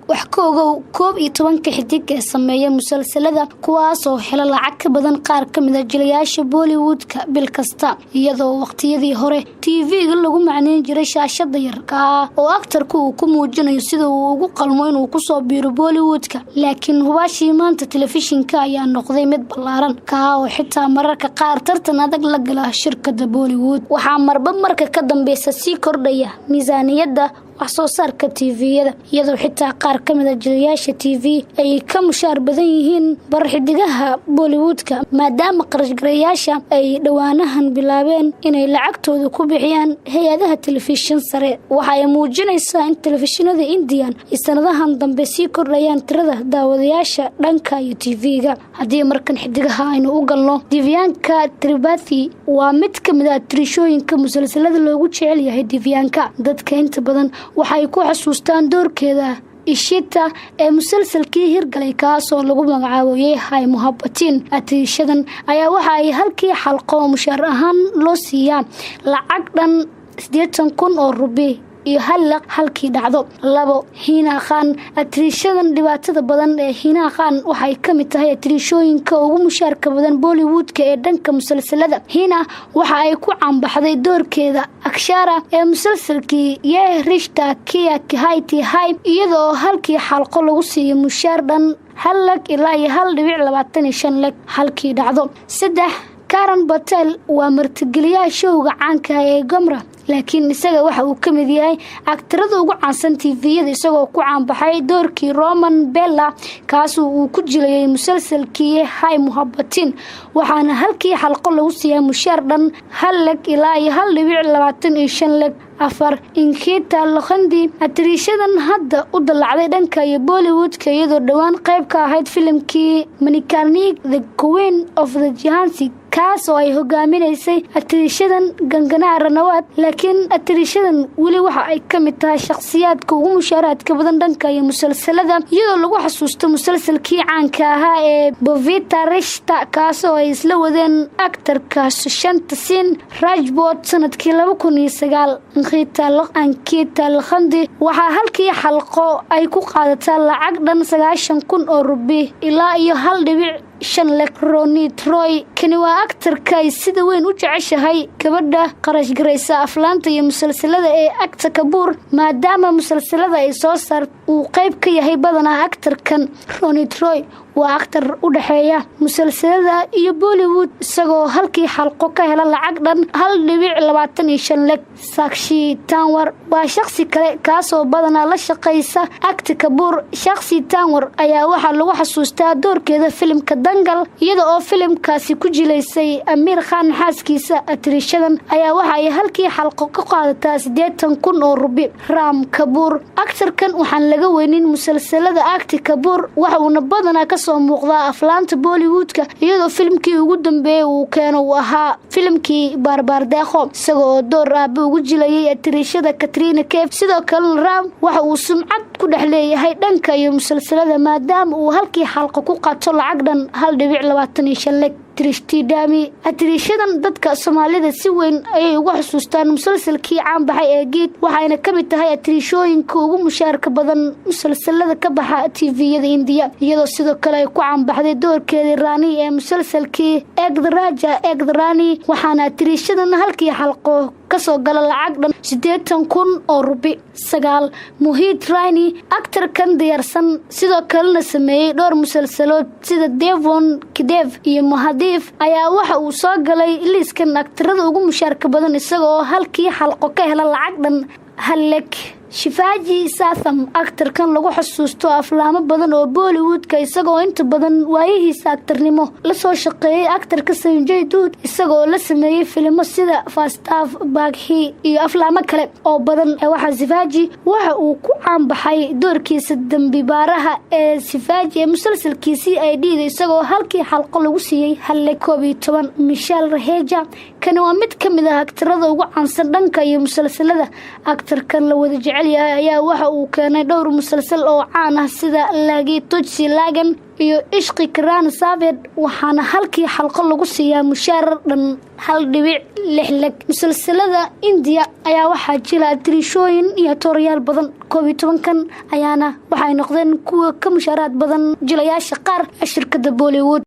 wax ka ogow 11 xidig ee sameeya musalsalada kuwaas oo hela lacag ka badan qaar ka mid ah jilayaasha Bollywoodka bil kasta iyadoo waqtiyadii hore TV-ga lagu macneyn jiray shaashada yarka oo aktarku uu ku muujinayo sida uu ugu qalmo inuu ku soo biiro Bollywoodka laakiin hubaashii maanta telefishinka ayaa noqday mid ballaaran ka oo xitaa mararka qaar tartan adag la gala shirkadda Bollywood waxa marba marka ka dambaysa sii kordhaya miisaaniyadda wax soo saarka TV-yada iyadoo xitaa qaar ka mid ah jilayaasha TV ay ka mushaar badan yihiin barxidigaha Bollywoodka maadaama qarashgarayaasha ay dhawaanahan bilaabeen inay lacagtooda ku bixiyaan hay'adaha telefishin sare waxa ay muujinaysaa in telefishinada Indian sanadahan dambe sii kordhayaan tirada daawadayaasha dhanka iyo TV-ga haddii markan xidigaha aynu u galno Divyanka Tripathi waa mid ka mid ah tirishooyinka musalsalada loogu jecel yahay Divyanka dadka inta badan waxay ku xasuustaan doorkeeda Ishita ee musalsalkii hirgalay kaas oo lagu magacaabo Yehay Muhabbatin atiishadan ayaa waxa ay halkii xalqo mushaar ahaan loo siiyaa lacag dhan 80,000 oo rubi iyo halkii dhacdo labo Hina Khan atiishadan dhibaatada badan ee Hina Khan waxay ka mid tahay atiishooyinka ugu mushaarka badan Bollywoodka ee dhanka musalsalada Hina waxa ay ku caanbaxday doorkeeda Akshara ee musalsalkii Ye Rishta Kiya Kahati Hai iyadoo halkii xalqo lagu siiyay mushaar dhan 1 ilaa 1.25 lakh halkii dhacdo saddex Karan Patel waa martigeliyaha showga caanka ee Gamra laakiin isaga waxa uu ka mid yahay aktarada ugu caansan TV-yada isagoo ku caanbaxay doorkii Roman Bella kaas oo uu ku jilayay musalsalkii Yehay Muhabbatin waxaana halkii xalqo lagu siiyay mushaar dhan 1 lakh ilaa 1.25 lakh afar Inkita Lokhandi atiishadan hadda u dalacday dhanka iyo Bollywoodka iyadoo dhawaan qayb ka ahayd filimkii Manikarnik The Queen of the Jhansi kaas oo ay hogaaminaysay atiishadan Gangana Ranawat laakiin atiishadan wali waxa ay ka mid tahay shakhsiyaadka ugu mushaaraadka badan dhanka iyo musalsalada iyadoo lagu xasuusto musalsalkii caanka ahaa ee Bovita Rishta kaas oo ay isla wadeen aktarka Sushant Singh Rajput sanadkii 2009 Inkita Lokhandi waxa halkii xalqo ay ku qaadataa lacag dhan 90,000 oo rubi ilaa iyo 1.5 lakh Ronit Roy kani waa aktarka ay sida weyn u jeceshahay gabadha qarash garaysa aflaanta iyo musalsalada ee Akta Kapoor maadaama musalsalada ay soo saar uu qayb ka yahay badanaa aktarkan Ronit Roy waa aktar u dhaxeeya musalsalada iyo Bollywood isagoo halkii xalqo ka hela lacag dhan 1.25 lakh Sakshi Tanwar waa shakhsi kale kaas oo badanaa la shaqeysa Akta Kapoor shakhsi Tanwar ayaa waxa lagu xasuustaa doorkeeda filimka Dangal iyada oo filimkaasi ku jilaysay Amir Khan xaaskiisa atiishadan ayaa waxa ay halkii xalqo ka qaadataa 80,000 oo rubi Ram Kapoor aktarkan waxaan laga weynin musalsalada Akta Kapoor waxa uu badanaa ka soo muuqda aflaanta Bollywoodka iyadoo filimkii ugu dambeeyay uu keeno ahaa filimkii Barbar Dekho isagoo door aaba ugu jilayay atiishada Katrina Kaif sidoo kale Ram waxa uu sumcad ku dhaxleeyahay dhanka iyo musalsalada maadaama uu halkii xalqo ku qaato lacag dhan 1.25 lakh Trishti Dami atiishadan dadka Soomaalida si weyn ay ugu xasuustaan musalsalkii caan baxay ee Geed waxayna ka mid tahay atiishooyinka ugu mushaarka badan musalsalada ka baxa TV-yada India iyadoo sidoo kale ay ku caan baxday doorkeeda Rani ee musalsalkii Ek Rani waxaana atiishadan halkii xalqo kasoo gala lacag dhan 80,000 oo rubi sagaal Mohit Raini aktarkan diyaarsan sidoo kalena sameeyay dhowr musalsalood sida Devon Kidev iyo Mahadif ayaa waxa uu soo galay liiskan aktarada ugu mushaarka badan isagoo halkii xalqo ka hela lacag dhan 1 lakh Shivaji Satham aktarkan lagu xasuusto aflaamo badan oo Bollywoodka isagoo inta badan waayihiisa aktarnimo la soo shaqeeyay aktarka Sanjay Dutt isagoo la sameeyay filimo sida Fastaf Baghi iyo aflaamo kale oo badan waxa Shivaji waxa uu ku caan baxay doorkiisa dambi baaraha ee Shivaji ee musalsalkiisii ay dhiiday isagoo halkii xalqo lagu siiyay 1.12 Michelle Raheja kana waa mid ka mid ah aktarada ugu caansan dhanka iyo musalsalada aktarkan la wada ayaa waxa uu keenay dhowr musalsal oo caan ah sida Lagi Tujsi Lagan iyo Ishqi Kiraan Saabed waxaana halkii xalqo lagu siiyaa mushaar dhan 1.6 musalsalada India ayaa waxaa jira tirishooyin iyo tooriyaal badan 12 ayaana waxay noqdeen kuwa ka mushaaraad badan jilayaasha qaar shirkadda Bollywood.